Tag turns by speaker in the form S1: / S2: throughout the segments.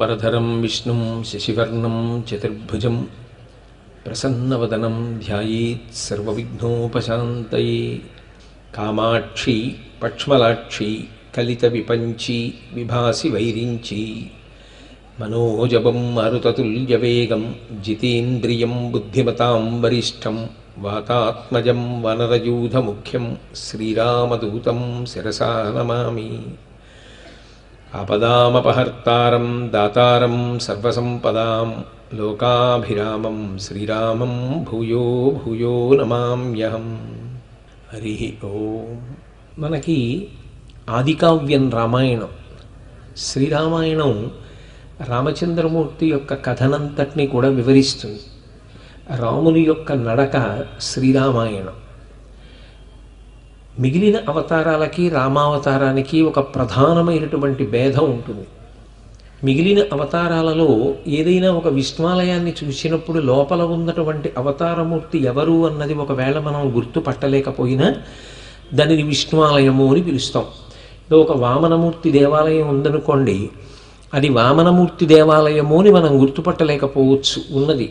S1: శుక్లాంబరధరం విష్ణుం శశివర్ణం చతుర్భుజం ప్రసన్నవదనం ధ్యాయేత్ సర్వవిఘ్నోపశాంతయే. కామాక్షి పక్ష్మలాక్షి కలిత విపంచి విభాసి వైరించి మనోజవం మరుతతుల్యవేగం జితేంద్రియం బుద్ధిమతాం వరిష్టం వాతాత్మజం వనరయూధముఖ్యం శ్రీరామదూతం శిరసా నమామి. ఆపదామపహర్తారం దాతారం సర్వసంపదాం లోకాభిరామం శ్రీరామం భూయో భూయో నమామ్యహం. హరి ఓం. మనకి ఆదికావ్యం రామాయణం. శ్రీరామాయణం రామచంద్రమూర్తి యొక్క కథనంతటినీ కూడా వివరిస్తుంది. రాముని యొక్క నడక శ్రీరామాయణం. మిగిలిన అవతారాలకి రామావతారానికి ఒక ప్రధానమైనటువంటి భేదం ఉంటుంది. మిగిలిన అవతారాలలో ఏదైనా ఒక విష్ణువాలయాన్ని చూసినప్పుడు లోపల ఉన్నటువంటి అవతారమూర్తి ఎవరు అన్నది ఒకవేళ మనం గుర్తుపట్టలేకపోయినా దానిని విష్ణువాలయము అని పిలుస్తాం. ఒక వామనమూర్తి దేవాలయం ఉందనుకోండి, అది వామనమూర్తి దేవాలయము అని మనం గుర్తుపట్టలేకపోవచ్చు. ఉన్నది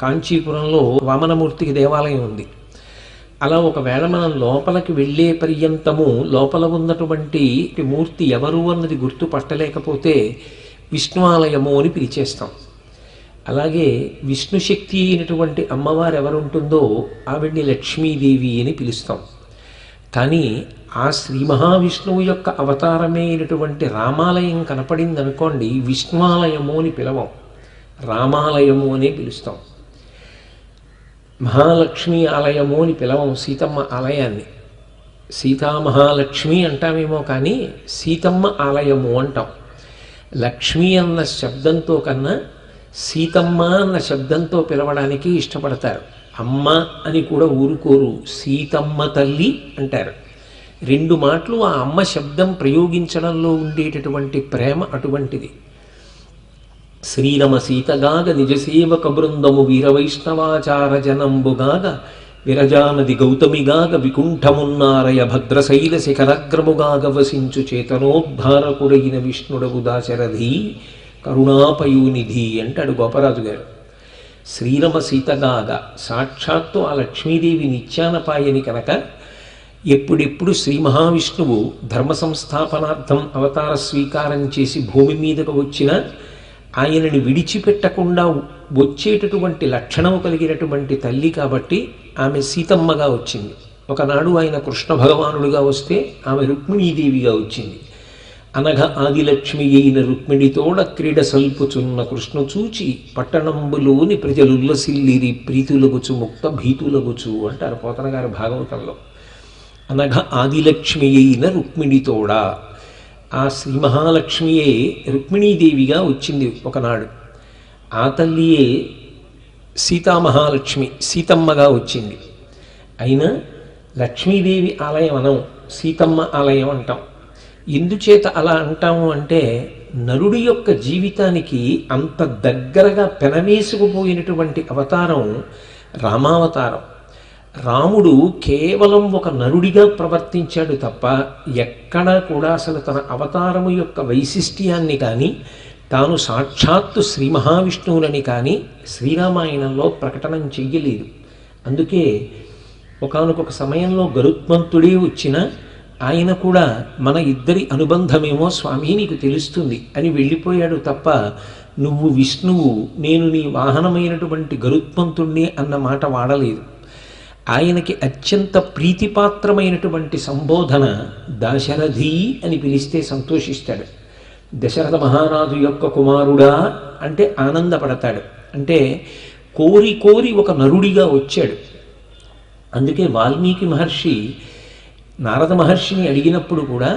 S1: కాంచీపురంలో వామనమూర్తికి దేవాలయం ఉంది. అలా ఒకవేళ మనం లోపలికి వెళ్ళే పర్యంతము లోపల ఉన్నటువంటి మూర్తి ఎవరు అన్నది గుర్తుపట్టలేకపోతే విష్ణువాలయము అని పిలిచేస్తాం. అలాగే విష్ణుశక్తి అయినటువంటి అమ్మవారు ఎవరుంటుందో ఆవిడ్ని లక్ష్మీదేవి అని పిలుస్తాం. కానీ ఆ శ్రీ మహావిష్ణువు యొక్క అవతారమైనటువంటి రామాలయం కనపడిందనుకోండి, విష్ణువాలయము అని పిలవం, రామాలయము అనే పిలుస్తాం. మహాలక్ష్మి ఆలయము అని పిలవం సీతమ్మ ఆలయాన్ని. సీతామహాలక్ష్మి అంటామేమో కానీ సీతమ్మ ఆలయము అంటాం. లక్ష్మి అన్న శబ్దంతో కన్నా సీతమ్మ అన్న శబ్దంతో పిలవడానికి ఇష్టపడతారు. అమ్మ అని కూడా ఊరుకోరు, సీతమ్మ తల్లి అంటారు. రెండు మాటలు ఆ అమ్మ శబ్దం ప్రయోగించడంలో ఉండేటటువంటి ప్రేమ అటువంటిది. శ్రీరమ సీతగాగ నిజసేవక బృందము వీరవైష్ణవాచార జనంబుగాగ విరజానది గౌతమిగాగ వికుంఠమున్నారయ భద్రశైల శిఖరగ్రముగాగ వసించు చేతనోద్ధారకుడైన విష్ణుడగు దాశరథి కరుణాపయోనిధి అంటాడు గోపరాజు గారు. శ్రీరమ సీతగాగ సాక్షాత్తు ఆ లక్ష్మీదేవి నిత్యానపాయని కనుక ఎప్పుడెప్పుడు శ్రీ మహావిష్ణువు ధర్మ సంస్థాపనార్థం అవతార స్వీకారం చేసి భూమి మీదకు వచ్చిన ఆయనని విడిచిపెట్టకుండా వచ్చేటటువంటి లక్షణము కలిగినటువంటి తల్లి కాబట్టి ఆమె సీతమ్మగా వచ్చింది. ఒకనాడు ఆయన కృష్ణ భగవానుడిగా వస్తే ఆమె రుక్మిణీదేవిగా వచ్చింది. అనఘ ఆదిలక్ష్మి అయిన రుక్మిణితోడ క్రీడ సల్పుచున్న కృష్ణ చూచి పట్టణంబులోని ప్రజలుల్లసిల్లిరి ప్రీతులగుచు ముక్త భీతులగుచు అంటారు పోతన గారి భాగవతంలో. అనఘ ఆదిలక్ష్మి అయిన రుక్మిణితోడ, ఆ శ్రీ మహాలక్ష్మియే రుక్మిణీదేవిగా వచ్చింది ఒకనాడు. ఆ తల్లియే సీతామహాలక్ష్మి సీతమ్మగా వచ్చింది. అయినా లక్ష్మీదేవి ఆలయం అనం, సీతమ్మ ఆలయం అంటాం. ఎందుచేత అలా అంటాము అంటే నరుడి యొక్క జీవితానికి అంత దగ్గరగా పెనవేసుకుపోయినటువంటి అవతారం రామావతారం. రాముడు కేవలం ఒక నరుడిగా ప్రవర్తించాడు తప్ప ఎక్కడా కూడా అసలు తన అవతారము యొక్క వైశిష్ట్యాన్ని కానీ తాను సాక్షాత్తు శ్రీ మహావిష్ణువులని కానీ శ్రీరామాయణంలో ప్రకటన చెయ్యలేదు. అందుకే ఒకానొక సమయంలో గరుత్మంతుడే వచ్చిన ఆయన కూడా మన ఇద్దరి అనుబంధమేమో స్వామి నీకు తెలుస్తుంది అని వెళ్ళిపోయాడు తప్ప నువ్వు విష్ణువు నేను నీ వాహనమైనటువంటి గరుత్మంతుణ్ణి అన్న మాట వాడలేదు. ఆయనకి అత్యంత ప్రీతిపాత్రమైనటువంటి సంబోధన దాశరథి అని పిలిస్తే సంతోషిస్తాడు. దశరథ మహారాజు యొక్క కుమారుడా అంటే ఆనందపడతాడు. అంటే కోరి కోరి ఒక నరుడిగా వచ్చాడు. అందుకే వాల్మీకి మహర్షి నారద మహర్షిని అడిగినప్పుడు కూడా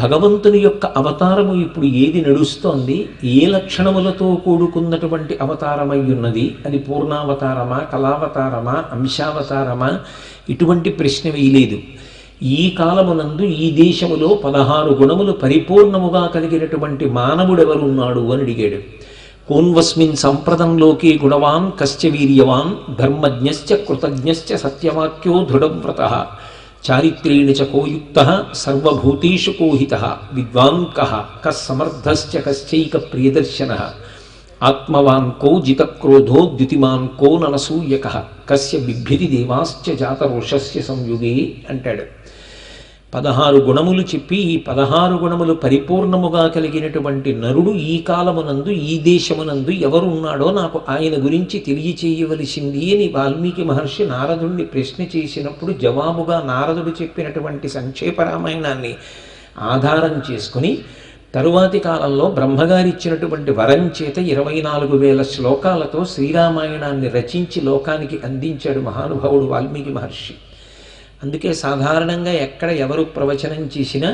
S1: భగవంతుని యొక్క అవతారము ఇప్పుడు ఏది నడుస్తోంది, ఏ లక్షణములతో కూడుకున్నటువంటి అవతారమై ఉన్నది, అది పూర్ణావతారమా కళావతారమా అంశావతారమా ఇటువంటి ప్రశ్న వేయలేదు. ఈ కాలమునందు ఈ దేశములో 16 గుణములు పరిపూర్ణముగా కలిగినటువంటి మానవుడెవరున్నాడు అని అడిగాడు. కోన్వస్మిన్ సంప్రదంలోకే గుణవాన్ కశ్చ వీర్యవాన్ ధర్మజ్ఞశ్చ కృతజ్ఞశ్చ సత్యవాక్యో దృఢవ్రతః చారిత్రేణ చ కోయుక్తః సర్వభూతేషు కోహితః విద్వాన్ కః కస్సమర్థశ్చ కశ్చైక ప్రియదర్శనః ఆత్మవాన్ కో జితక్రోధో ద్యుతిమాన్ కో ననసూయకః కస్య బిభ్యతి దేవాశ్చ జాతరోషస్య సంయుగే అంటాడు. 16 గుణములు చెప్పి ఈ 16 గుణములు పరిపూర్ణముగా కలిగినటువంటి నరుడు ఈ కాలమునందు ఈ దేశమునందు ఎవరున్నాడో నాకు ఆయన గురించి తెలియచేయవలసింది అని వాల్మీకి మహర్షి నారదుడిని ప్రశ్న చేసినప్పుడు జవాబుగా నారదుడు చెప్పినటువంటి సంక్షేప రామాయణాన్ని ఆధారం చేసుకుని తరువాతి కాలంలో బ్రహ్మగారిచ్చినటువంటి వరం చేత 24,000 శ్లోకాలతో శ్రీరామాయణాన్ని రచించి లోకానికి అందించాడు మహానుభావుడు వాల్మీకి మహర్షి. అందుకే సాధారణంగా ఎక్కడ ఎవరు ప్రవచనం చేసినా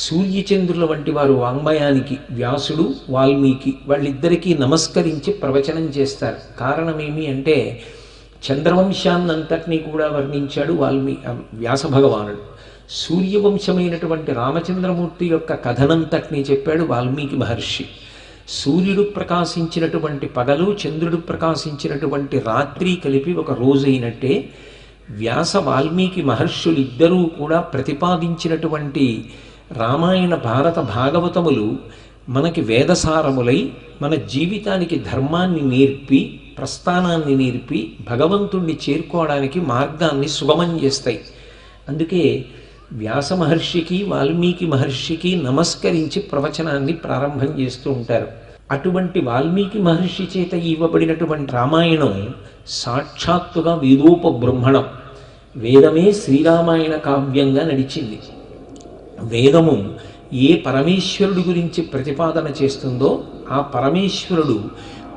S1: సూర్యచంద్రుల వంటి వారు వాంగ్మయానికి వ్యాసుడు వాల్మీకి వాళ్ళిద్దరికీ నమస్కరించి ప్రవచనం చేస్తారు. కారణమేమి అంటే చంద్రవంశాన్నంతటినీ కూడా వర్ణించాడు వ్యాస భగవానుడు. సూర్యవంశమైనటువంటి రామచంద్రమూర్తి యొక్క కథనంతటినీ చెప్పాడు వాల్మీకి మహర్షి. సూర్యుడు ప్రకాశించినటువంటి పగలు చంద్రుడు ప్రకాశించినటువంటి రాత్రి కలిపి ఒక రోజైనట్టే వ్యాస వాల్మీకి మహర్షులిద్దరూ కూడా ప్రతిపాదించినటువంటి రామాయణ భారత భాగవతములు మనకి వేదసారములై మన జీవితానికి ధర్మాన్ని నేర్పి ప్రస్థానాన్ని నేర్పి భగవంతుణ్ణి చేరుకోవడానికి మార్గాన్ని సుగమం చేస్తాయి. అందుకే వ్యాస మహర్షికి వాల్మీకి మహర్షికి నమస్కరించి ప్రవచనాన్ని ప్రారంభం చేస్తూ ఉంటారు. అటువంటి వాల్మీకి మహర్షి చేత ఇవ్వబడినటువంటి రామాయణం సాక్షాత్తుగా వేదోపబృంహణం. వేదమే శ్రీరామాయణ కావ్యంగా నడిచింది. వేదము ఏ పరమేశ్వరుడి గురించి ప్రతిపాదన చేస్తుందో ఆ పరమేశ్వరుడు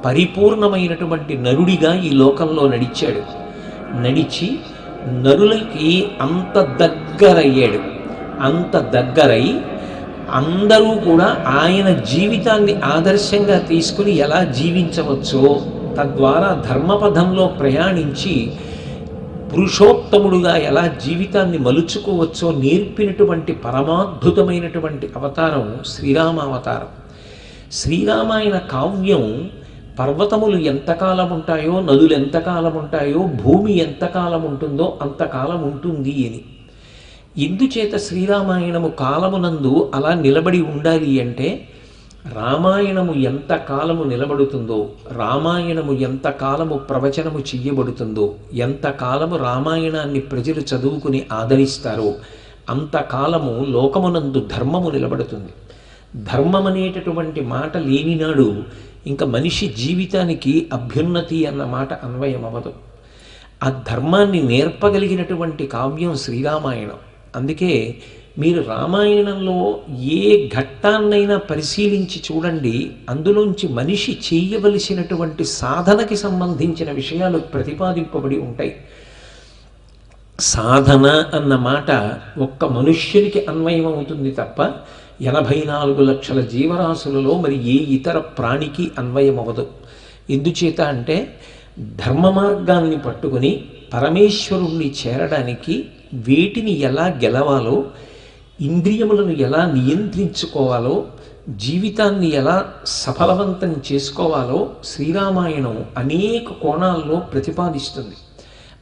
S1: పరిపూర్ణమైనటువంటి నరుడిగా ఈ లోకంలో నడిచాడు. నడిచి నరులకి అంత దగ్గరయ్యాడు. అంత దగ్గరై అందరూ కూడా ఆయన జీవితాన్ని ఆదర్శంగా తీసుకుని ఎలా జీవించవచ్చో తద్వారా ధర్మపథంలో ప్రయాణించి పురుషోత్తముడుగా ఎలా జీవితాన్ని మలుచుకోవచ్చో నేర్పినటువంటి పరమాద్భుతమైనటువంటి అవతారం శ్రీరామ అవతారం. శ్రీరామాయణ కావ్యం పర్వతములు ఎంతకాలం ఉంటాయో నదులు ఎంతకాలం ఉంటాయో భూమి ఎంతకాలం ఉంటుందో అంతకాలం ఉంటుంది అని. ఇందుచేత శ్రీరామాయణము కాలమునందు అలా నిలబడి ఉండాలి అంటే రామాయణము ఎంత కాలము నిలబడుతుందో రామాయణము ఎంత కాలము ప్రవచనము చెయ్యబడుతుందో ఎంత కాలము రామాయణాన్ని ప్రజలు చదువుకుని ఆదరిస్తారో అంతకాలము లోకమునందు ధర్మము నిలబడుతుంది. ధర్మం అనేటటువంటి మాట లేనినాడు ఇంకా మనిషి జీవితానికి అభ్యున్నతి అన్న మాట అన్వయం అవ్వదు. ఆ ధర్మాన్ని నేర్పగలిగినటువంటి కావ్యం శ్రీరామాయణం. అందుకే మీరు రామాయణంలో ఏ ఘట్టాన్నైనా పరిశీలించి చూడండి, అందులోంచి మనిషి చేయవలసినటువంటి సాధనకి సంబంధించిన విషయాలు ప్రతిపాదింపబడి ఉంటాయి. సాధన అన్న మాట ఒక్క మనుష్యునికి అన్వయం అవుతుంది తప్ప 84 లక్షల జీవరాశులలో మరి ఏ ఇతర ప్రాణికి అన్వయం అవ్వదు. ఎందుచేత అంటే ధర్మ మార్గాన్ని పట్టుకుని పరమేశ్వరుణ్ణి చేరడానికి వేటిని ఎలా గెలవాలో, ఇంద్రియములను ఎలా నియంత్రించుకోవాలో, జీవితాన్ని ఎలా సఫలవంతం చేసుకోవాలో శ్రీరామాయణం అనేక కోణాల్లో ప్రతిపాదిస్తుంది.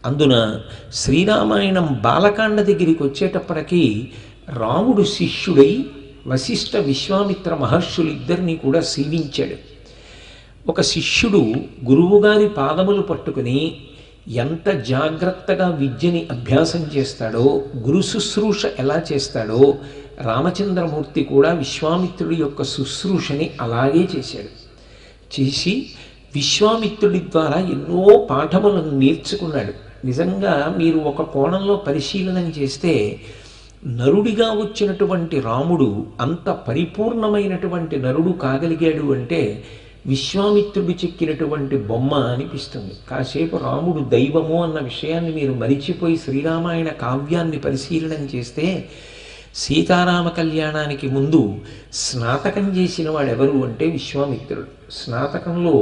S1: అందున శ్రీరామాయణం బాలకాండ దగ్గరికి వచ్చేటప్పటికీ రాముడు శిష్యుడై వశిష్ఠ విశ్వామిత్ర మహర్షులిద్దరినీ కూడా సేవించాడు. ఒక శిష్యుడు గురువుగారి పాదములు పట్టుకుని ఎంత జాగ్రత్తగా విద్యని అభ్యాసం చేస్తాడో, గురు శుశ్రూష ఎలా చేస్తాడో రామచంద్రమూర్తి కూడా విశ్వామిత్రుడి యొక్క శుశ్రూషని అలాగే చేశాడు. చేసి విశ్వామిత్రుడి ద్వారా ఎన్నో పాఠములను నేర్చుకున్నాడు. నిజంగా మీరు ఒక కోణంలో పరిశీలన చేస్తే నరుడిగా వచ్చినటువంటి రాముడు అంత పరిపూర్ణమైనటువంటి నరుడు కాగలిగాడు అంటే విశ్వామిత్రుడు చెక్కినటువంటి బొమ్మ అనిపిస్తుంది. కాసేపు రాముడు దైవము అన్న విషయాన్ని మీరు మరిచిపోయి శ్రీరామాయణ కావ్యాన్ని పరిశీలన చేస్తే సీతారామ కళ్యాణానికి ముందు స్నాతకం చేసిన వాడెవరు అంటే విశ్వామిత్రుడు. స్నాతకంలో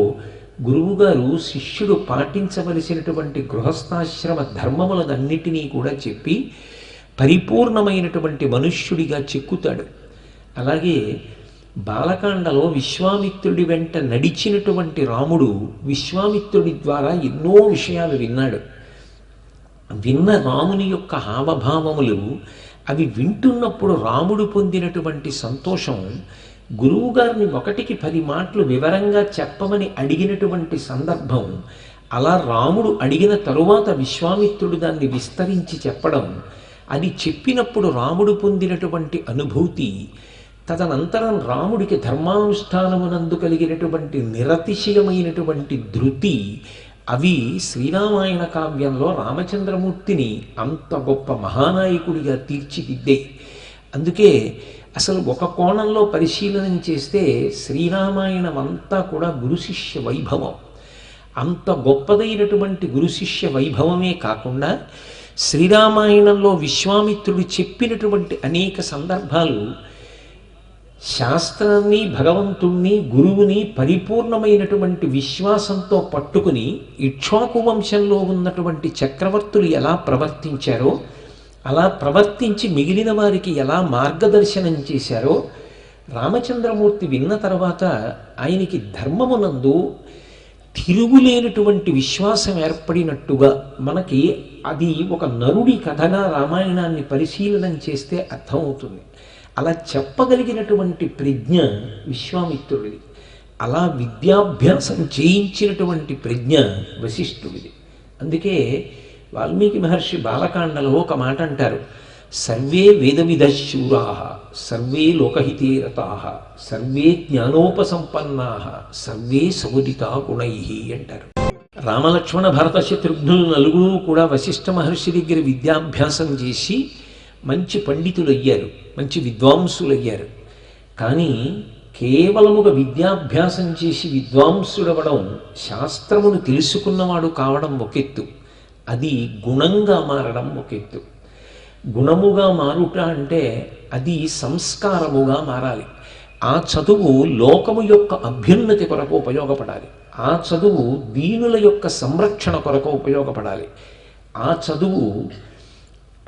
S1: గురువుగారు శిష్యుడు పాటించవలసినటువంటి గృహస్థాశ్రమ ధర్మములన్నిటినీ కూడా చెప్పి పరిపూర్ణమైనటువంటి మనుష్యుడిగా చెక్కుతాడు. అలాగే బాలకాండలో విశ్వామిత్రుడి వెంట నడిచినటువంటి రాముడు విశ్వామిత్రుడి ద్వారా ఎన్నో విషయాలు విన్నాడు. విన్న రాముని యొక్క హావభావములు అవి వింటున్నప్పుడు రాముడు పొందినటువంటి సంతోషం, గురువుగారిని 1కి 10 మాటలు వివరంగా చెప్పమని అడిగినటువంటి సందర్భం, అలా రాముడు అడిగిన తరువాత విశ్వామిత్రుడు దాన్ని విస్తరించి చెప్పడం, అది చెప్పినప్పుడు రాముడు పొందినటువంటి అనుభూతి, తదనంతరం రాముడికి ధర్మానుష్ఠానమునందు కలిగినటువంటి నిరతిశయమైనటువంటి ధృతి, అవి శ్రీరామాయణ కావ్యంలో రామచంద్రమూర్తిని అంత గొప్ప మహానాయకుడిగా తీర్చిదిద్దాయి. అందుకే అసలు ఒక కోణంలో పరిశీలన చేస్తే శ్రీరామాయణం అంతా కూడా గురు శిష్య వైభవం. అంత గొప్పదైనటువంటి గురు శిష్య వైభవమే కాకుండా శ్రీరామాయణంలో విశ్వామిత్రుడు చెప్పినటువంటి అనేక సందర్భాలు శాస్త్రాన్ని, భగవంతుణ్ణి, గురువుని పరిపూర్ణమైనటువంటి విశ్వాసంతో పట్టుకుని ఇక్ష్వాకు వంశంలో ఉన్నటువంటి చక్రవర్తులు ఎలా ప్రవర్తించారో, అలా ప్రవర్తించి మిగిలిన వారికి ఎలా మార్గదర్శనం చేశారో రామచంద్రమూర్తి విన్న తర్వాత ఆయనకి ధర్మమునందు తిరుగులేనటువంటి విశ్వాసం ఏర్పడినట్టుగా మనకి అది ఒక నరుడి కథగా రామాయణాన్ని పరిశీలనం చేస్తే అర్థమవుతుంది. అలా చెప్పగలిగినటువంటి ప్రజ్ఞ విశ్వామిత్రుడిది. అలా విద్యాభ్యాసం చేయించినటువంటి ప్రజ్ఞ వశిష్ఠుడిది. అందుకే వాల్మీకి మహర్షి బాలకాండలో ఒక మాట అంటారు, సర్వే వేదవిదశూరా సర్వే లోకహితే రతాః సర్వే జ్ఞానోపసంపన్నా సర్వే సముదితా గుణై అంటారు. రామలక్ష్మణ భరత శత్రుఘ్నులు నలుగురు కూడా వశిష్ఠ మహర్షి దగ్గర విద్యాభ్యాసం చేసి మంచి పండితులయ్యారు, మంచి విద్వాంసులయ్యారు. కానీ కేవలముగా విద్యాభ్యాసం చేసి విద్వాంసుడవడం, శాస్త్రమును తెలుసుకున్నవాడు కావడం ఒకెత్తు, అది గుణంగా మారడం ఒకెత్తు. గుణముగా మారుట అంటే అది సంస్కారముగా మారాలి. ఆ చదువు లోకము యొక్క అభ్యున్నతి కొరకు ఉపయోగపడాలి. ఆ చదువు దీనుల యొక్క సంరక్షణ కొరకు ఉపయోగపడాలి. ఆ చదువు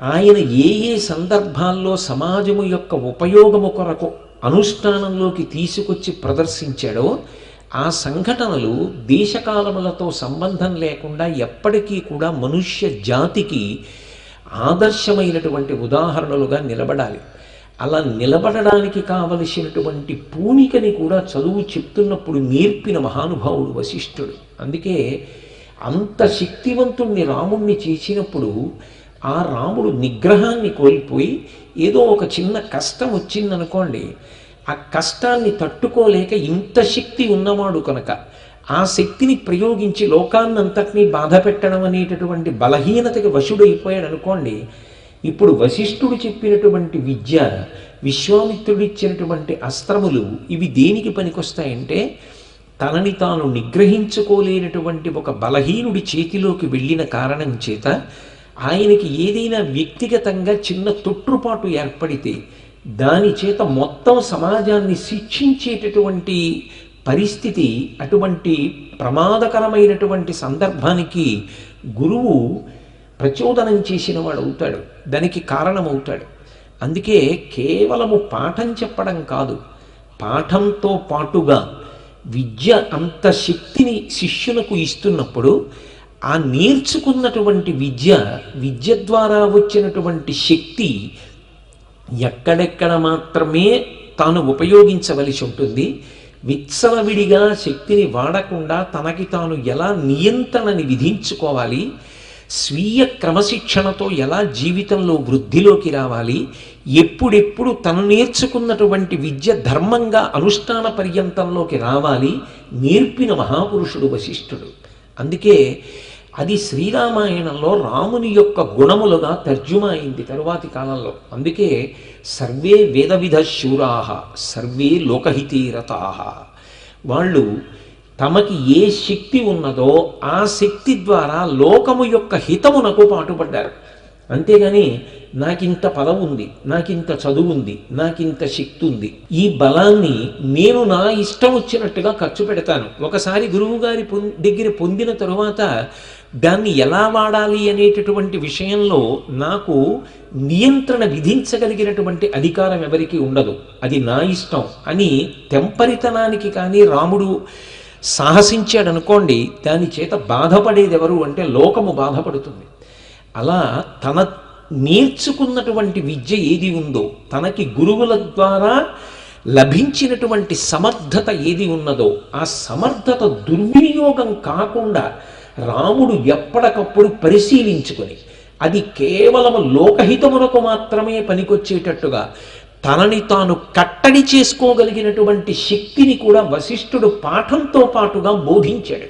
S1: ఆయన ఏ ఏ సందర్భాల్లో సమాజము యొక్క ఉపయోగము కొరకు అనుష్ఠానంలోకి తీసుకొచ్చి ప్రదర్శించాడో ఆ సంఘటనలు దేశకాలములతో సంబంధం లేకుండా ఎప్పటికీ కూడా మనుష్య జాతికి ఆదర్శమైనటువంటి ఉదాహరణలుగా నిలబడాలి. అలా నిలబడడానికి కావలసినటువంటి పూనికని కూడా చదువు చెప్తున్నప్పుడు నేర్పిన మహానుభావుడు వశిష్ఠుడు. అందుకే అంత శక్తివంతుణ్ణి రాముణ్ణి చేసినప్పుడు ఆ రాముడు నిగ్రహాన్ని కోల్పోయి ఏదో ఒక చిన్న కష్టం వచ్చిందనుకోండి, ఆ కష్టాన్ని తట్టుకోలేక ఇంత శక్తి ఉన్నవాడు కనుక ఆ శక్తిని ప్రయోగించి లోకాన్నంతటినీ బాధ పెట్టడం అనేటటువంటి బలహీనతకి వశుడైపోయాడు అనుకోండి. ఇప్పుడు వశిష్ఠుడు చెప్పినటువంటి విద్య, విశ్వామిత్రుడు ఇచ్చినటువంటి అస్త్రములు, ఇవి దేనికి పనికొస్తాయంటే తనని తాను నిగ్రహించుకోలేనటువంటి ఒక బలహీనుడి చేతిలోకి వెళ్ళిన కారణం చేత ఆయనకి ఏదైనా వ్యక్తిగతంగా చిన్న తొట్టుపాటు ఏర్పడితే దాని చేత మొత్తం సమాజాన్ని శిక్షించేటటువంటి పరిస్థితి, అటువంటి ప్రమాదకరమైనటువంటి సందర్భానికి గురువు ప్రచోదనం చేసిన వాడు అవుతాడు, దానికి కారణమవుతాడు. అందుకే కేవలము పాఠం చెప్పడం కాదు, పాఠంతో పాటుగా విద్య అంత శక్తిని శిష్యులకు ఇస్తున్నప్పుడు ఆ నేర్చుకున్నటువంటి విద్య ద్వారా వచ్చినటువంటి శక్తి ఎక్కడెక్కడ మాత్రమే తాను ఉపయోగించవలసి ఉంటుంది, విత్సలవిడిగా శక్తిని వాడకుండా తనకి తాను ఎలా నియంత్రణని విధించుకోవాలి, స్వీయ క్రమశిక్షణతో ఎలా జీవితంలో వృద్ధిలోకి రావాలి, ఎప్పుడెప్పుడు తను నేర్చుకున్నటువంటి విద్య ధర్మంగా అనుష్ఠాన పర్యంతంలోకి రావాలి నేర్పిన మహాపురుషుడు వశిష్ఠుడు. అందుకే అది శ్రీరామాయణంలో రాముని యొక్క గుణములుగా తర్జుమా అయింది తరువాతి కాలంలో. అందుకే సర్వే వేదవిధ శూరాహ సర్వే లోకహితే రతాః, వాళ్ళు తమకి ఏ శక్తి ఉన్నదో ఆ శక్తి ద్వారా లోకము యొక్క హితమునకు పాటుపడ్డారు. అంతేగాని నాకింత పదం ఉంది, నాకింత చదువు ఉంది, నాకింత శక్తి ఉంది, ఈ బలాన్ని నేను నా ఇష్టం వచ్చినట్టుగా ఖర్చు పెడతాను. ఒకసారి గురువుగారి దగ్గర పొందిన తరువాత దాన్ని ఎలా వాడాలి అనేటటువంటి విషయంలో నాకు నియంత్రణ విధించగలిగినటువంటి అధికారం ఎవరికీ ఉండదు, అది నా ఇష్టం అని తెంపరితనానికి కానీ రాముడు సాహసించాడనుకోండి, దాని చేత బాధపడేది ఎవరు అంటే లోకము బాధపడుతుంది. అలా తన నేర్చుకున్నటువంటి విద్య ఏది ఉందో, తనకి గురువుల ద్వారా లభించినటువంటి సమర్థత ఏది ఉన్నదో, ఆ సమర్థత దుర్వినియోగం కాకుండా రాముడు ఎప్పటికప్పుడు పరిశీలించుకొని అది కేవలం లోకహితమునకు మాత్రమే పనికొచ్చేటట్టుగా తనని తాను కట్టడి చేసుకోగలిగినటువంటి శక్తిని కూడా వశిష్ఠుడు పాఠంతో పాటుగా బోధించాడు.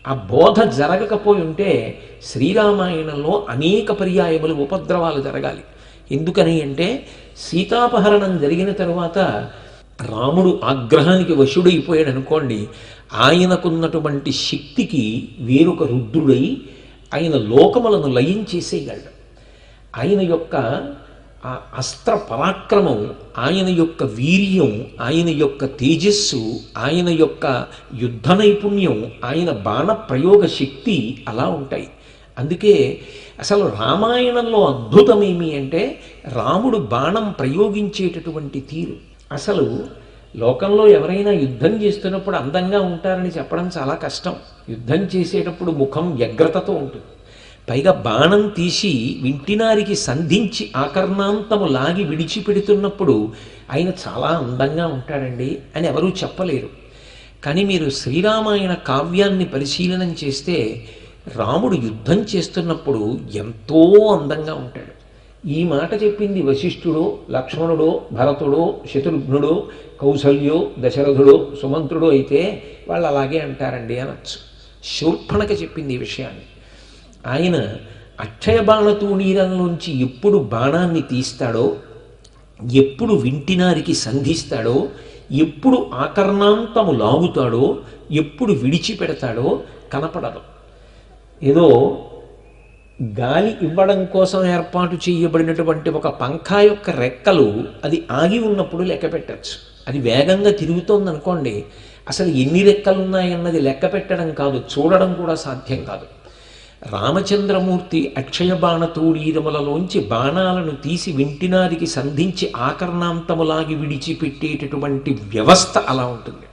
S1: ఆ బోధ జరగకపోయి ఉంటే శ్రీరామాయణంలో అనేక పర్యాయములు ఉపద్రవాలు జరగాలి. ఎందుకని అంటే సీతాపహరణం జరిగిన తరువాత రాముడు ఆగ్రహానికి వశుడైపోయాడు అనుకోండి, ఆయనకున్నటువంటి శక్తికి వేరొక రుద్రుడై ఆయన లోకములను లయం చేసేయగలడు. ఆయన యొక్క ఆ అస్త్ర పరాక్రమం, ఆయన యొక్క వీర్యం, ఆయన యొక్క తేజస్సు, ఆయన యొక్క యుద్ధ నైపుణ్యం, ఆయన బాణ ప్రయోగ శక్తి అలా ఉంటాయి. అందుకే అసలు రామాయణంలో అద్భుతమేమి అంటే రాముడు బాణం ప్రయోగించేటటువంటి తీరు. అసలు లోకంలో ఎవరైనా యుద్ధం చేస్తున్నప్పుడు అందంగా ఉంటారని చెప్పడం చాలా కష్టం. యుద్ధం చేసేటప్పుడు ముఖం వ్యగ్రతతో ఉంటుంది. పైగా బాణం తీసి వింటినారికి సంధించి ఆకర్ణాంతము లాగి విడిచిపెడుతున్నప్పుడు ఆయన చాలా అందంగా ఉంటాడండి అని ఎవరూ చెప్పలేరు. కానీ మీరు శ్రీరామాయణ కావ్యాన్ని పరిశీలనం చేస్తే రాముడు యుద్ధం చేస్తున్నప్పుడు ఎంతో అందంగా ఉంటాడు. ఈ మాట చెప్పింది వశిష్ఠుడో, లక్ష్మణుడో, భరతుడో, శత్రుఘ్నుడో, కౌసల్యో, దశరథుడో, సుమంత్రుడో అయితే వాళ్ళు అలాగే అంటారండి అనొచ్చు. శూర్పణఖ చెప్పింది ఈ విషయాన్ని. ఆయన అక్షయ బాణతూణీరంలోంచి ఎప్పుడు బాణాన్ని తీస్తాడో, ఎప్పుడు వింటినారికి సంధిస్తాడో, ఎప్పుడు ఆకర్ణాంతము లాగుతాడో, ఎప్పుడు విడిచిపెడతాడో కనపడదు. ఏదో గాలి ఇవ్వడం కోసం ఏర్పాటు చేయబడినటువంటి ఒక పంఖా యొక్క రెక్కలు అది ఆగి ఉన్నప్పుడు లెక్క పెట్టచ్చు. అది వేగంగా తిరుగుతోంది అనుకోండి, అసలు ఎన్ని రెక్కలు ఉన్నాయన్నది లెక్క పెట్టడం కాదు, చూడడం కూడా సాధ్యం కాదు. రామచంద్రమూర్తి అక్షయ బాణతూడీరములలోంచి బాణాలను తీసి వింటినారికి సంధించి ఆకర్ణాంతములాగి విడిచిపెట్టేటటువంటి వ్యవస్థ అలా ఉంటుంది.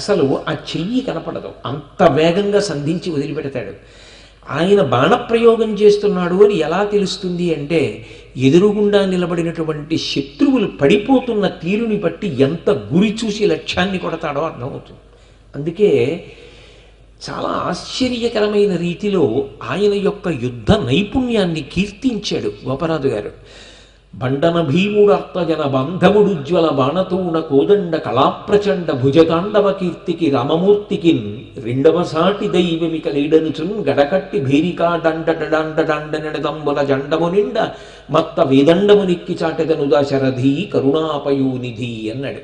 S1: అసలు ఆ చెయ్యి కనపడదు, అంత వేగంగా సంధించి వదిలిపెడతాడు. ఆయన బాణప్రయోగం చేస్తున్నాడు అని ఎలా తెలుస్తుంది అంటే ఎదురుగుండా నిలబడినటువంటి శత్రువులు పడిపోతున్న తీరుని బట్టి ఎంత గురి చూసి లక్ష్యాన్ని కొడతాడో అర్థమవుతుంది. అందుకే చాలా ఆశ్చర్యకరమైన రీతిలో ఆయన యొక్క యుద్ధ నైపుణ్యాన్ని కీర్తించాడు గోపరాజు గారు. బండన భీముడర్తజన బంధముడుజ్వల బాణతూణ కోదండ కళాప్రచండ భుజతాండవ కీర్తికి రామమూర్తికిన్ రెండవ సాటి దైవమిక లీడనుచున్ గడకట్టి భీరికా దండ డండ దండ నెడదంబుల జండము నిండ మత్త వేదండము నిక్కి చాటెదను దశరథి కరుణాపయోనిధి అన్నాడు.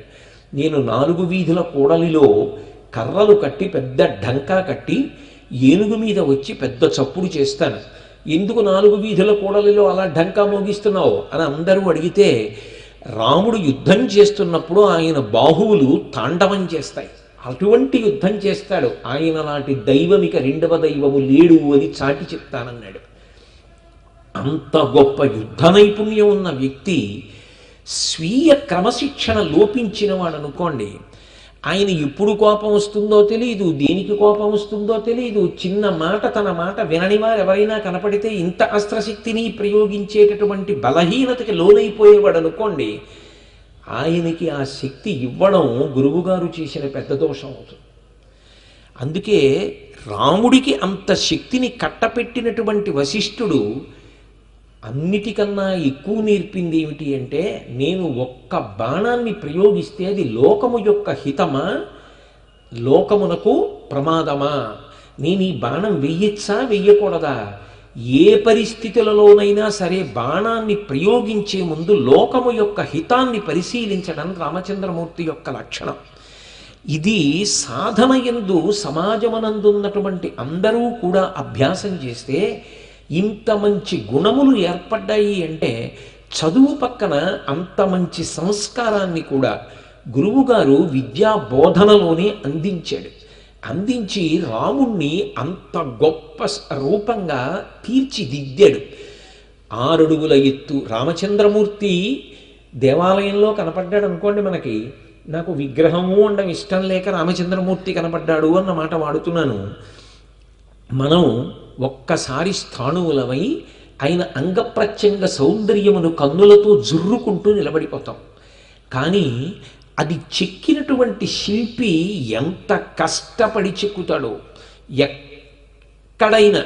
S1: నేను 4 వీధుల కూడలిలో కర్రలు కట్టి పెద్ద ఢంకా కట్టి ఏనుగు మీద వచ్చి పెద్ద చప్పుడు చేస్తాను. ఎందుకు 4 వీధుల కూడలిలో అలా ఢంకా మోగిస్తున్నావు అని అందరూ అడిగితే, రాముడు యుద్ధం చేస్తున్నప్పుడు ఆయన బాహువులు తాండవం చేస్తాయి, అటువంటి యుద్ధం చేస్తాడు. ఆయన నాటి దైవమిక రెండవ దైవము లేడు అని చాటి చెప్తానన్నాడు. అంత గొప్ప యుద్ధ నైపుణ్యం ఉన్న వ్యక్తి స్వీయ క్రమశిక్షణ లోపించిన వాడు అనుకోండి, ఆయన ఎప్పుడు కోపం వస్తుందో తెలియదు, దేనికి కోపం వస్తుందో తెలియదు. చిన్న మాట తన మాట వినని వారు ఎవరైనా కనపడితే ఇంత అస్త్రశక్తిని ప్రయోగించేటటువంటి బలహీనతకి లోనైపోయేవాడు అనుకోండి, ఆయనకి ఆ శక్తి ఇవ్వడం గురువుగారు చేసిన పెద్ద దోషం అవుతుంది. అందుకే రాముడికి అంత శక్తిని కట్టపెట్టినటువంటి వశిష్ఠుడు అన్నిటికన్నా ఎక్కువ నేర్పింది ఏమిటి అంటే, నేను ఒక్క బాణాన్ని ప్రయోగిస్తే అది లోకము యొక్క హితమా, లోకమునకు ప్రమాదమా, నేను ఈ బాణం వెయ్యొచ్చా వెయ్యకూడదా, ఏ పరిస్థితులలోనైనా సరే బాణాన్ని ప్రయోగించే ముందు లోకము యొక్క హితాన్ని పరిశీలించడం రామచంద్రమూర్తి యొక్క లక్షణం. ఇది సాధన యందు సమాజమనందున్నటువంటి అందరూ కూడా అభ్యాసం చేస్తే ఇంత మంచి గుణములు ఏర్పడ్డాయి. అంటే చదువు పక్కన అంత మంచి సంస్కారాన్ని కూడా గురువుగారు విద్యా బోధనలోనే అందించాడు. అందించి రాముణ్ణి అంత గొప్ప రూపంగా తీర్చిదిద్దాడు. 6 అడుగుల ఎత్తు రామచంద్రమూర్తి దేవాలయంలో కనపడ్డాడు అనుకోండి, మనకి నాకు విగ్రహము అనడం ఇష్టం లేక రామచంద్రమూర్తి కనపడ్డాడు అన్నమాట వాడుతున్నాను. మనం ఒక్కసారి స్థాణువులమై ఆయన అంగప్రత్యంగ సౌందర్యమును కన్నులతో జుర్రుకుంటూ నిలబడిపోతాం. కానీ అది చెక్కినటువంటి శిల్పి ఎంత కష్టపడి చెక్కుతాడో, ఎక్కడైనా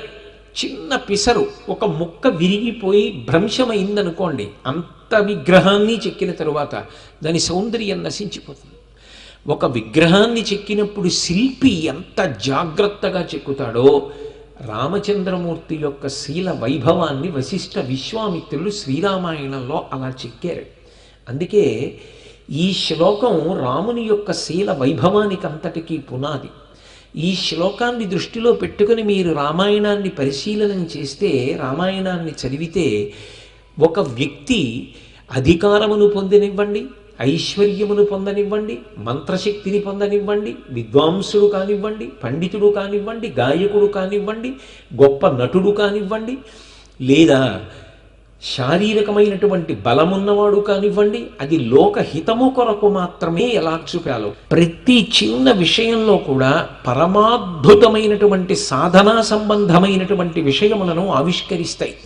S1: చిన్న పిసరు ఒక ముక్క విరిగిపోయి భ్రంశమైందనుకోండి, అంత విగ్రహాన్ని చెక్కిన తరువాత దాని సౌందర్యం నశించిపోతుంది. ఒక విగ్రహాన్ని చెక్కినప్పుడు శిల్పి ఎంత జాగ్రత్తగా చెక్కుతాడో, రామచంద్రమూర్తి యొక్క శీల వైభవాన్ని వశిష్ఠ విశ్వామిత్రులు శ్రీరామాయణంలో అలా చెక్కారు. అందుకే ఈ శ్లోకం రాముని యొక్క శీల వైభవానికి అంతటికీ పునాది. ఈ శ్లోకాన్ని దృష్టిలో పెట్టుకుని మీరు రామాయణాన్ని పరిశీలనం చేస్తే, రామాయణాన్ని చదివితే, ఒక వ్యక్తి అధికారమును పొందనివ్వండి, ఐశ్వర్యమును పొందనివ్వండి, మంత్రశక్తిని పొందనివ్వండి, విద్వాంసుడు కానివ్వండి, పండితుడు కానివ్వండి, గాయకుడు కానివ్వండి, గొప్ప నటుడు కానివ్వండి, లేదా శారీరకమైనటువంటి బలమున్నవాడు కానివ్వండి, అది లోకహితము కొరకు మాత్రమే ఎలా చూపాలో ప్రతి చిన్న విషయంలో కూడా పరమాద్భుతమైనటువంటి సాధనా సంబంధమైనటువంటి విషయములను ఆవిష్కరిస్తాయి.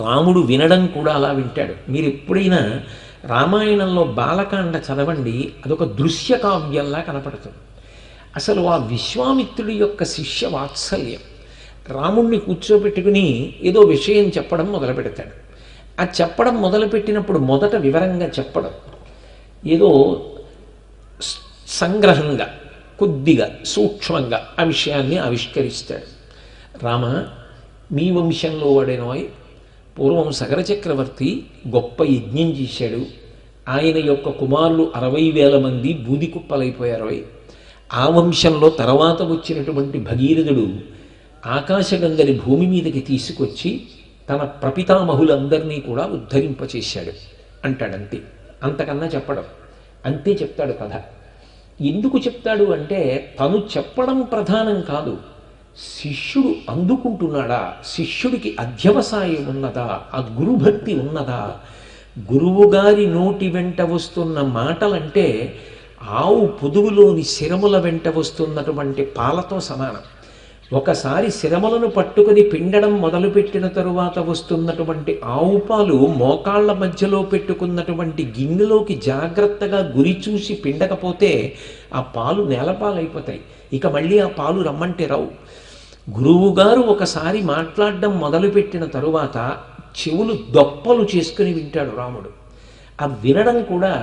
S1: రాముడు వినడం కూడా అలా వింటాడు. మీరు ఎప్పుడైనా రామాయణంలో బాలకాండ చదవండి, అదొక దృశ్య కావ్యంలా కనపడుతుంది. అసలు ఆ విశ్వామిత్రుడి యొక్క శిష్య వాత్సల్యం, రాముణ్ణి కూర్చోబెట్టుకుని ఏదో విషయం చెప్పడం మొదలు పెడతాడు. ఆ చెప్పడం మొదలుపెట్టినప్పుడు మొదట వివరంగా చెప్పడం, ఏదో సంగ్రహంగా కొద్దిగా సూక్ష్మంగా ఆ విషయాన్ని ఆవిష్కరిస్తాడు. రామ, మీ వంశంలో వాడేనోయ్, పూర్వం సగర చక్రవర్తి గొప్ప యజ్ఞం చేశాడు. ఆయన యొక్క కుమారులు 60,000 మంది బూది కుప్పలైపోయారోయ్. ఆ వంశంలో తర్వాత వచ్చినటువంటి భగీరథుడు ఆకాశగంగని భూమి మీదకి తీసుకొచ్చి తన ప్రపితామహులందరినీ కూడా ఉద్ధరింపచేశాడు అంటాడంతే. అంతకన్నా చెప్పడం అంతే చెప్తాడు కథ. ఎందుకు చెప్తాడు అంటే, తను చెప్పడం ప్రధానం కాదు, శిష్యుడు అందుకుంటున్నాడా, శిష్యుడికి అధ్యవసాయం ఉన్నదా, ఆ గురుభక్తి ఉన్నదా. గురువుగారి నోటి వెంట వస్తున్న మాటలంటే ఆవు పొదుగులోని శిరముల వెంట వస్తున్నటువంటి పాలతో సమానం. ఒకసారి శిరములను పట్టుకుని పిండడం మొదలుపెట్టిన తరువాత వస్తున్నటువంటి ఆవు పాలు మోకాళ్ల మధ్యలో పెట్టుకున్నటువంటి గిన్నెలోకి జాగ్రత్తగా గురి చూసి పిండకపోతే ఆ పాలు నేలపాలైపోతాయి. ఇక మళ్ళీ ఆ పాలు రమ్మంటే రావు. గురువుగారు ఒకసారి మాట్లాడడం మొదలుపెట్టిన తరువాత చెవులు దొప్పలు చేసుకుని వింటాడు రాముడు. ఆ వినడం కూడా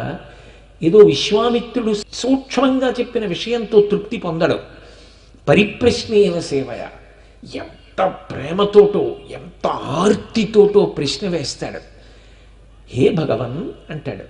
S1: ఏదో విశ్వామిత్రుడు సూక్ష్మంగా చెప్పిన విషయంతో తృప్తి పొందడం. పరిప్రశ్నేన సేవయ, ఎంత ప్రేమతోటో ఎంత ఆర్తితోటో ప్రశ్న వేస్తాడు. హే భగవన్ అంటాడు.